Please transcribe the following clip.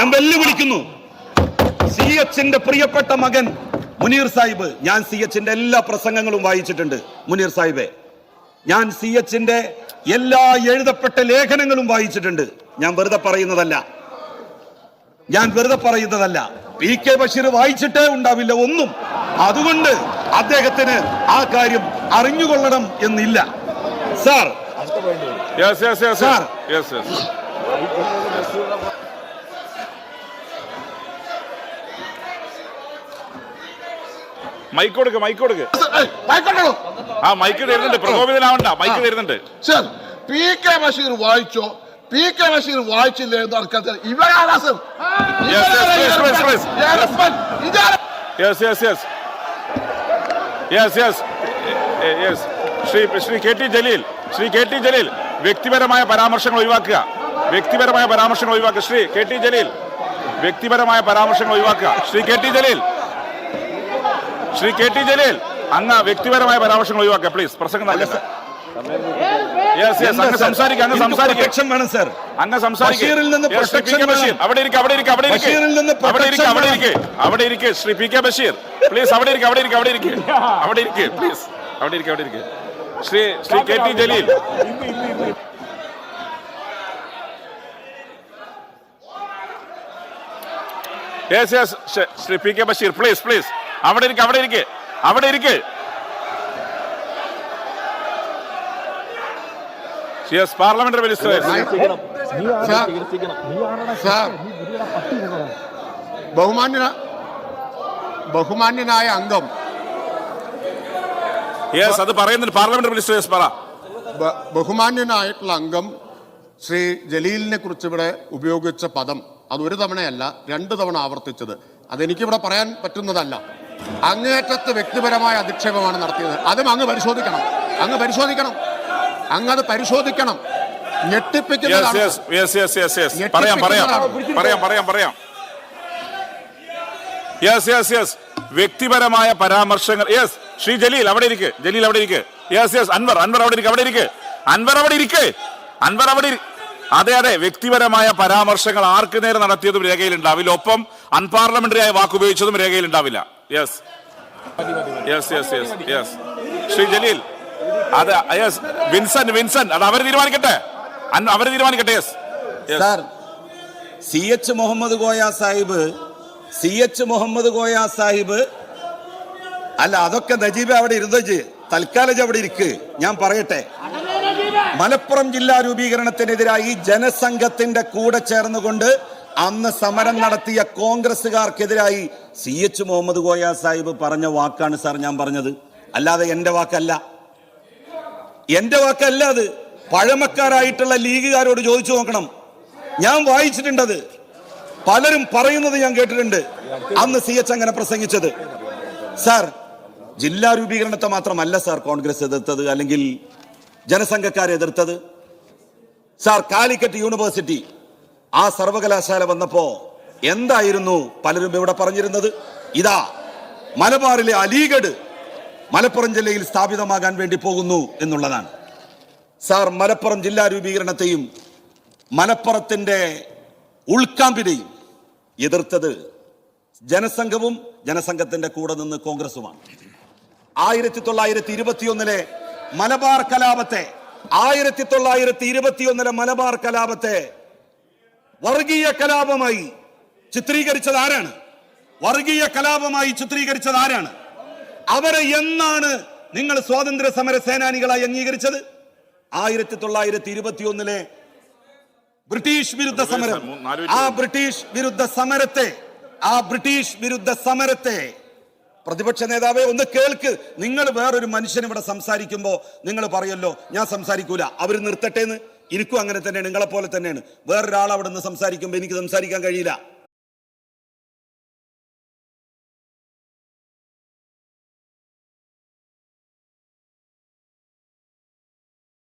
ഞാൻ വെല്ലുവിളിക്കുന്നു. CHന്റെ പ്രിയപ്പെട്ട മകൻ മുനീർ സാഹിബ്, ഞാൻ CHന്റെ എല്ലാ പ്രസംഗങ്ങളും വായിച്ചിട്ടുണ്ട്. മുനീർ സാഹിബെ, ഞാൻ CHന്റെ എല്ലാ എഴുതപ്പെട്ട ലേഖനങ്ങളും വായിച്ചിട്ടുണ്ട്. ഞാൻ വെറുതെ പറയുന്നതല്ല. PK ബഷീർ വായിച്ചിട്ടേ ഉണ്ടാവില്ല ഒന്നും. അതുകൊണ്ട് അദ്ദേഹത്തിന് ആ കാര്യം അറിഞ്ഞുകൊള്ളണം എന്നില്ല. സാർ, മൈക്ക് കൊടുക്ക്. ആ മൈക്ക് തരുന്നുണ്ട്, പ്രകോപിതനാവണ്ട, മൈക്ക് തരുന്നുണ്ട്. സർ, PK ബഷീർ വായിച്ചോ? PK ബഷീർ വായിച്ചില്ലേ എന്ന് ആൾക്കാർ ഇവരാണ് സർ. ശ്രീ KT ജലീൽ വ്യക്തിപരമായ പരാമർശങ്ങൾ ഒഴിവാക്കുക. ശ്രീ KT ജലീൽ വ്യക്തിപരമായ പരാമർശങ്ങൾ ഒഴിവാക്കുക. ശ്രീ KT ജലീൽ അങ്ങ് വ്യക്തിപരമായ പരാമർശങ്ങൾ ഒഴിവാക്കുക പ്ലീസ്. പ്രസംഗം നടക്കട്ടെ. അങ്ങ് സംസാരിക്കുക. അവിടെ ഇരിക്കെ ശ്രീ PK ബഷീർ പ്ലീസ്. അവിടെ ഇരിക്കെ please. Shri KT Jaleel, Shri PK Basheer please. അവിടെ ഇരിക്കെ. Parliamentary minister. ബഹുമാന്യനായ അംഗം, അത് പറയുന്നുണ്ട് പാർലമെന്ററി മിനിസ്റ്റർ. ബഹുമാന്യനായിട്ടുള്ള അംഗം ശ്രീ ജലീലിനെ കുറിച്ച് ഇവിടെ ഉപയോഗിച്ച പദം അത് ഒരു തവണയല്ല 2 തവണ ആവർത്തിച്ചത്. അതെനിക്കിവിടെ പറയാൻ പറ്റുന്നതല്ല. അങ്ങേറ്റത്ത് വ്യക്തിപരമായ അധിക്ഷേപമാണ് നടത്തിയത്. അതും അങ്ങ് പരിശോധിക്കണം. അങ്ങത് പരിശോധിക്കണം. ഞെട്ടിപ്പിക്കുന്നതാണ്. പറയാം. വ്യക്തിപരമായ പരാമർശങ്ങൾ. ശ്രീ ജലീൽ അവിടെ ഇരിക്കെ. അൻവർ അവിടെ ഇരിക്കെ. അതെ, വ്യക്തിപരമായ പരാമർശങ്ങൾ ആർക്ക് നേരെ നടത്തിയതും രേഖയിലുണ്ടാവില്ല. ഒപ്പം അൺപാർലമെന്ററി ആയ വാക്കുപയോഗിച്ചതും രേഖയിലുണ്ടാവില്ല. ശ്രീ ജലീൽ, അത് വിൻസെന്റ് അത് അവർ തീരുമാനിക്കട്ടെ. സാർ, CH മുഹമ്മദ് കോയ സാഹിബ് അല്ല, അതൊക്കെ നജീബ് അവിടെ ഇരുന്നത്. തൽക്കാലം അവിടെ ഇരിക്ക്. ഞാൻ പറയട്ടെ, മലപ്പുറം ജില്ലാ രൂപീകരണത്തിനെതിരായി ജനസംഘത്തിന്റെ കൂടെ ചേർന്നുകൊണ്ട് അന്ന് സമരം നടത്തിയ കോൺഗ്രസുകാർക്കെതിരായി CH മുഹമ്മദ് കോയ സാഹിബ് പറഞ്ഞ വാക്കാണ് സാർ ഞാൻ പറഞ്ഞത്. അല്ലാതെ എന്റെ വാക്കല്ല. അത് പഴമക്കാരായിട്ടുള്ള ലീഗുകാരോട് ചോദിച്ചു നോക്കണം. ഞാൻ വായിച്ചിട്ടുണ്ടത്. പലരും പറയുന്നത് ഞാൻ കേട്ടിട്ടുണ്ട്. അന്ന് CH അങ്ങനെ പ്രസംഗിച്ചത്. സാർ, ജില്ലാ രൂപീകരണത്തെ മാത്രമല്ല സാർ കോൺഗ്രസ് എതിർത്തത്, അല്ലെങ്കിൽ ജനസംഘക്കാരെ എതിർത്തത്. സാർ, കാലിക്കറ്റ് യൂണിവേഴ്സിറ്റി ആ സർവകലാശാല വന്നപ്പോ എന്തായിരുന്നു പലരും ഇവിടെ പറഞ്ഞിരുന്നത്? ഇതാ മലബാറിലെ അലീഗഡ് മലപ്പുറം ജില്ലയിൽ സ്ഥാപിതമാകാൻ വേണ്ടി പോകുന്നു എന്നുള്ളതാണ്. സാർ, മലപ്പുറം ജില്ലാ രൂപീകരണത്തെയും മലപ്പുറത്തിന്റെ ഉൾക്കാമ്പിനെയും എതിർത്തത് ജനസംഘവും ജനസംഘത്തിന്റെ കൂടെ നിന്ന് കോൺഗ്രസുമാണ്. 1921 മലബാർ കലാപത്തെ 1921 മലബാർ കലാപത്തെ വർഗീയ കലാപമായി ചിത്രീകരിച്ചത് ആരാണ്? അവരെ എന്നാണ് നിങ്ങൾ സ്വാതന്ത്ര്യ സമര സേനാനികളായി അംഗീകരിച്ചത്? 1921 ബ്രിട്ടീഷ് വിരുദ്ധ സമരം. ആ ബ്രിട്ടീഷ് വിരുദ്ധ സമരത്തെ പ്രതിപക്ഷ നേതാവെ ഒന്ന് കേൾക്ക്. നിങ്ങൾ വേറൊരു മനുഷ്യൻ ഇവിടെ സംസാരിക്കുമ്പോ നിങ്ങൾ പറയല്ലോ ഞാൻ സംസാരിക്കൂല, അവർ നിർത്തട്ടെ എന്ന്. എനിക്കും അങ്ങനെ തന്നെയാണ്, നിങ്ങളെ പോലെ തന്നെയാണ്. വേറൊരാൾ അവിടെ നിന്ന് സംസാരിക്കുമ്പോൾ എനിക്ക് സംസാരിക്കാൻ കഴിയില്ല.